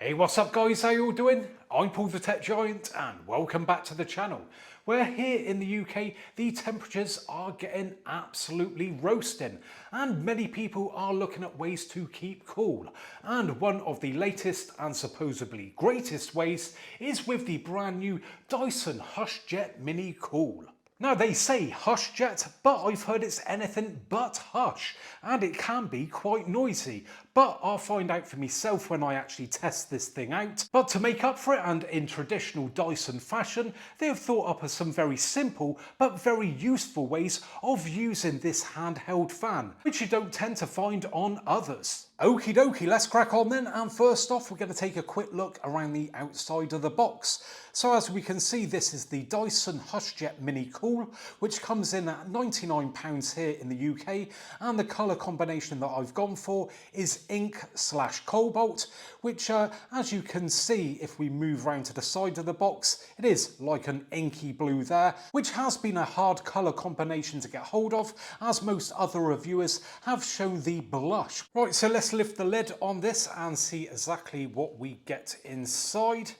Hey, what's up guys, how you all doing? I'm Paul the Tech Giant and welcome back to the channel, where here in the UK the temperatures are getting absolutely roasting and many people are looking at ways to keep cool, and one of the latest and supposedly greatest ways is with the brand new Dyson Hushjet Mini Cool. Now they say Hushjet, but I've heard it's anything but hush, and it can be quite noisy, but I'll find out for myself when I actually test this thing out. But to make up for it, and in traditional Dyson fashion, they have thought up of some very simple but very useful ways of using this handheld fan, which you don't tend to find on others. Okie dokie, let's crack on then, and first off we're going to take a quick look around the outside of the box. So as we can see, this is the Dyson Hushjet Mini Cool, which comes in at £99 here in the UK, and the colour combination that I've gone for is ink/cobalt, which as you can see if we move around to the side of the box, it is like an inky blue there, which has been a hard colour combination to get hold of, as most other reviewers have shown the blush. Right, so let's lift the lid on this and see exactly what we get inside.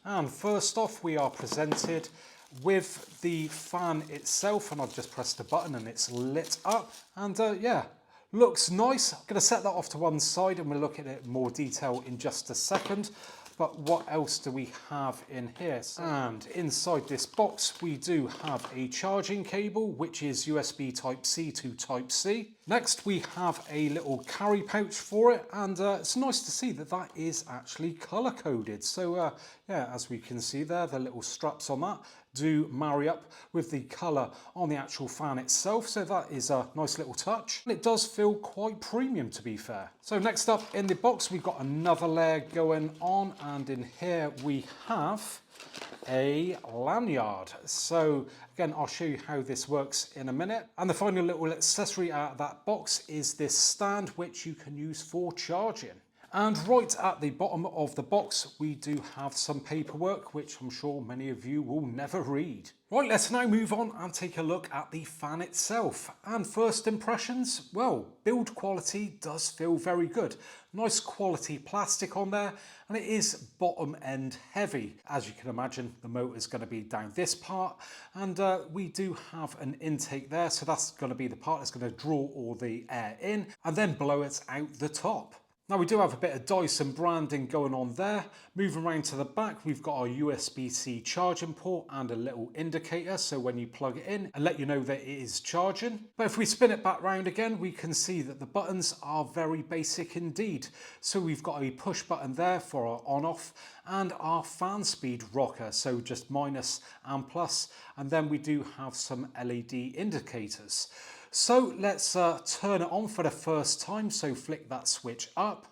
And first off we are presented with the fan itself, and I've just pressed a button and it's lit up, and yeah, looks nice. I'm going to set that off to one side and we'll look at it in more detail in just a second. But what else do we have in here? And inside this box we do have a charging cable, which is USB Type-C to Type-C. Next we have a little carry pouch for it, and it's nice to see that that is actually colour coded. So yeah, as we can see there, the little straps on that do marry up with the colour on the actual fan itself, so that is a nice little touch, and it does feel quite premium, to be fair. So next up in the box we've got another layer going on, and in here we have a lanyard. So again, I'll show you how this works in a minute. And the final little accessory out of that box is this stand, which you can use for charging. And right at the bottom of the box we do have some paperwork, which I'm sure many of you will never read. Right, let's now move on and take a look at the fan itself. And first impressions, well, build quality does feel very good. Nice quality plastic on there, and it is bottom end heavy. As you can imagine, the motor is going to be down this part, and we do have an intake there, so that's going to be the part that's going to draw all the air in and then blow it out the top. Now we do have a bit of Dyson branding going on there. Moving around to the back, we've got our USB-C charging port and a little indicator, so when you plug it in and let you know that it is charging. But if we spin it back round again, we can see that the buttons are very basic indeed. So we've got a push button there for our on-off and our fan speed rocker, so just minus and plus, and then we do have some LED indicators. So let's turn it on for the first time, so flick that switch up,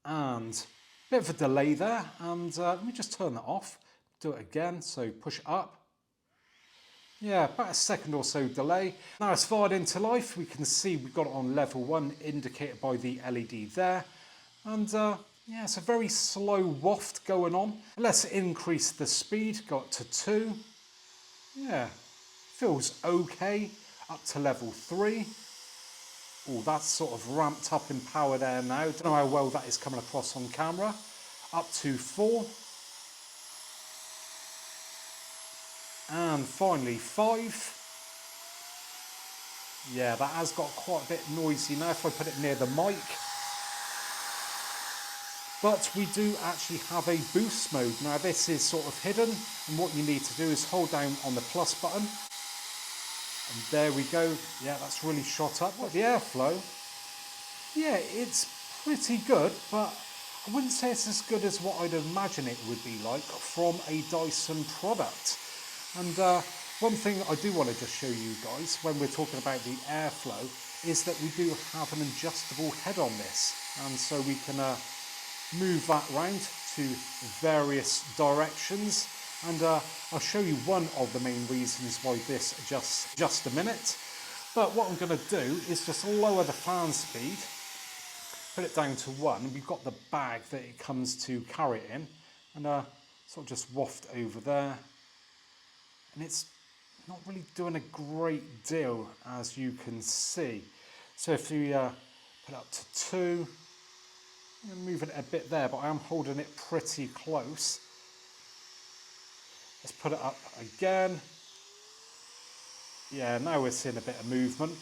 and a bit of a delay there, and let me just turn that off, do it again, so push it up. Yeah, about a second or so delay. Now it's fired into life. We can see we've got it on level 1, indicated by the LED there, and yeah, it's a very slow waft going on. Let's increase the speed, go up to 2. Yeah, feels okay. Up to level 3. Oh, that's sort of ramped up in power there now. Don't know how well that is coming across on camera. Up to 4. And finally 5. Yeah, that has got quite a bit noisy now if I put it near the mic. But we do actually have a boost mode. Now this is sort of hidden, and what you need to do is hold down on the plus button. And there we go. Yeah, that's really shot up. What the airflow? Yeah, it's pretty good, but I wouldn't say it's as good as what I'd imagine it would be like from a Dyson product. And one thing I do want to just show you guys when we're talking about the airflow is that we do have an adjustable head on this, and so we can move that round to various directions. And I'll show you one of the main reasons why this adjusts just a minute. But what I'm going to do is just lower the fan speed, put it down to 1. We've got the bag that it comes to carry it in, and sort of just waft over there. And it's not really doing a great deal, as you can see. So if you put it up to 2, I'm moving it a bit there, but I am holding it pretty close. Let's put it up again. Yeah, now we're seeing a bit of movement.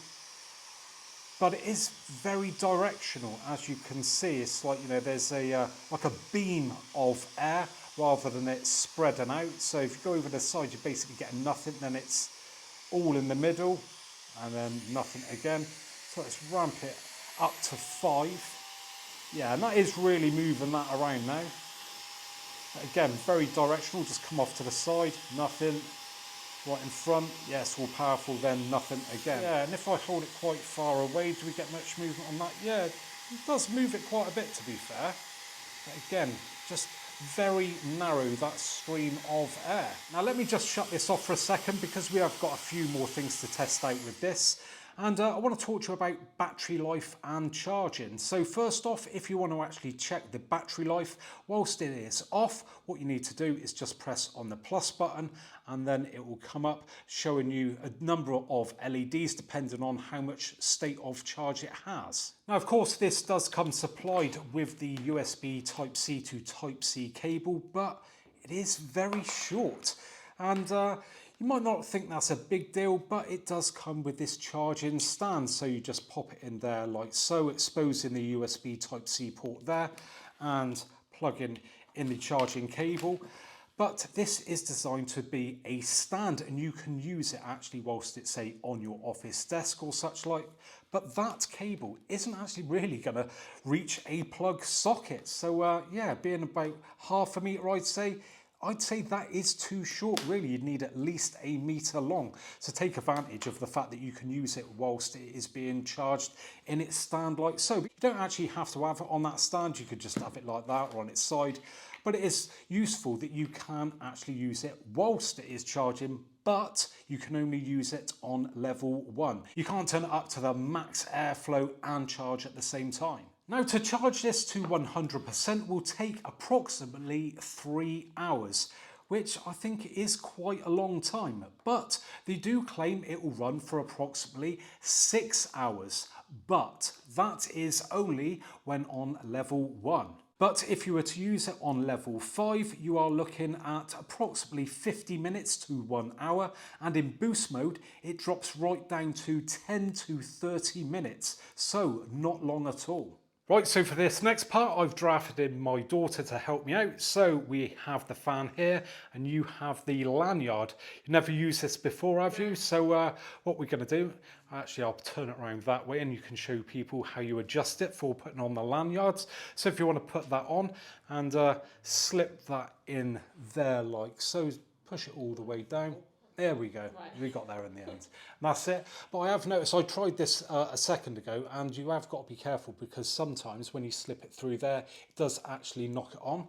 But it is very directional, as you can see. It's like, you know, there's a like a beam of air rather than it spreading out. So if you go over the side, you're basically getting nothing. Then it's all in the middle, and then nothing again. So let's ramp it up to 5. Yeah, and that is really moving that around now. Again, very directional. Just come off to the side, nothing. Right in front, yes, all powerful, then nothing again. Yeah, and if I hold it quite far away, do we get much movement on that? Yeah, it does move it quite a bit, to be fair. But again, just very narrow, that stream of air. Now let me just shut this off for a second because we have got a few more things to test out with this. And I want to talk to you about battery life and charging. So first off, if you want to actually check the battery life whilst it is off, what you need to do is just press on the plus button and then it will come up showing you a number of LEDs depending on how much state of charge it has. Now of course this does come supplied with the USB Type-C to Type-C cable, but it is very short. And you might not think that's a big deal, but it does come with this charging stand. So you just pop it in there like so, exposing the USB Type-C port there and plugging in the charging cable. But this is designed to be a stand and you can use it actually whilst it's say on your office desk or such like. But that cable isn't actually really going to reach a plug socket. So yeah, being about 1/2 meter, I'd say that is too short really. You'd need at least 1 meter long to take advantage of the fact that you can use it whilst it is being charged in its stand like so. But you don't actually have to have it on that stand, you could just have it like that or on its side. But it is useful that you can actually use it whilst it is charging, but you can only use it on level 1. You can't turn it up to the max airflow and charge at the same time. Now to charge this to 100% will take approximately 3 hours, which I think is quite a long time, but they do claim it will run for approximately 6 hours, but that is only when on level 1. But if you were to use it on level 5, you are looking at approximately 50 minutes to 1 hour, and in boost mode it drops right down to 10 to 30 minutes, so not long at all. Right, so for this next part, I've drafted in my daughter to help me out. So we have the fan here and you have the lanyard. You've never used this before, have you? So what we're going to do, actually I'll turn it around that way and you can show people how you adjust it for putting on the lanyards. So if you want to put that on and slip that in there like so, push it all the way down. There we go, right. We got there in the end. And that's it. But I have noticed, I tried this a second ago, and you have got to be careful because sometimes when you slip it through there, it does actually knock it on.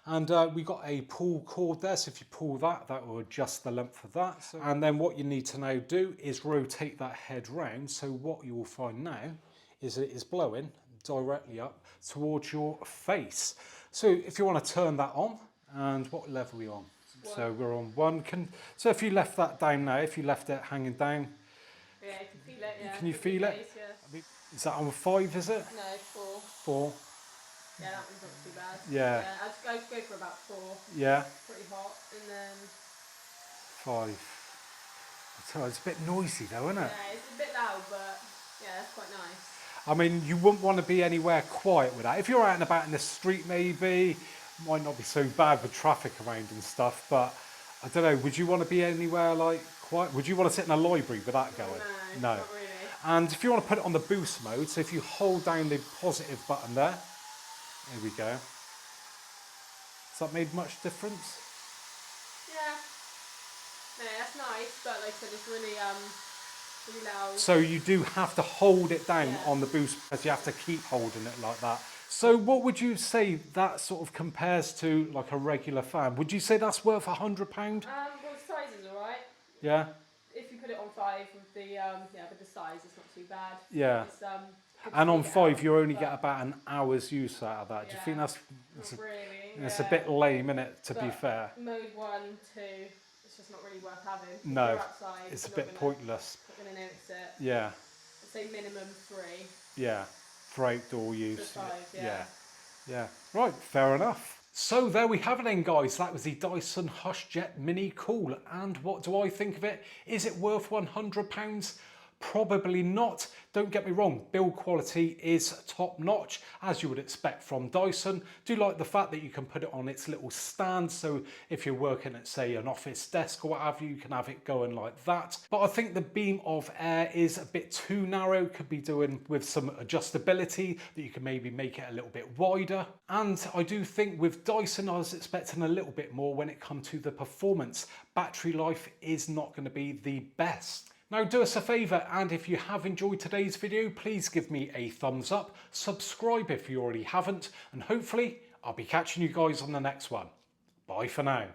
And we got a pull cord there, so if you pull that, that will adjust the length of that. So, and then what you need to now do is rotate that head round. So what you will find now is it is blowing directly up towards your face. So if you want to turn that on, and what level are we on? 1. So we're on 1. So if you left that down now, if you left it hanging down, yeah, you can feel it. Yeah. Can you feel it? Face, yeah. Is that on 5? Is it? No, 4. 4. Yeah, that one's not too bad. Yeah. I'd go for about 4. Yeah. Pretty hot, and then 5. So it's a bit noisy though, isn't it? Yeah, it's a bit loud, but yeah, that's quite nice. I mean, you wouldn't want to be anywhere quiet with that. If you're out and about in the street, maybe. Might not be so bad with traffic around and stuff, but I don't know, would you want to be anywhere like quiet? Would you want to sit in a library with that going? No, not really. And if you want to put it on the boost mode, so if you hold down the positive button there we go. Has that made much difference? Yeah. No, that's nice, but like I said, it's really loud. So you do have to hold it down on the boost, because you have to keep holding it like that. So what would you say that sort of compares to like a regular fan? Would you say that's worth £100? Well, the size is alright. Yeah. If you put it on 5 with the with the size, it's not too bad. Yeah. It's, and on 5, you only get about an hour's use out of that. Do you think that's it's a bit lame, isn't it? To be fair. Mode 1, 2, it's just not really worth having. No, outside, it's a bit pointless. Not going to notice it. Yeah. I'd say minimum 3. Yeah. For outdoor use. 5, yeah. Yeah, right, fair enough. So there we have it then, guys. That was the Dyson Hushjet Mini Cool. And what do I think of it? Is it worth £100? Probably not. Don't get me wrong, build quality is top notch, as you would expect from Dyson. Do like the fact that you can put it on its little stand, so if you're working at, say, an office desk or what have you, you can have it going like that. But I think the beam of air is a bit too narrow. Could be doing with some adjustability, that you can maybe make it a little bit wider. And I do think with Dyson, I was expecting a little bit more when it comes to the performance. Battery life is not going to be the best. Now do us a favour, and if you have enjoyed today's video, please give me a thumbs up, subscribe if you already haven't, and hopefully I'll be catching you guys on the next one. Bye for now.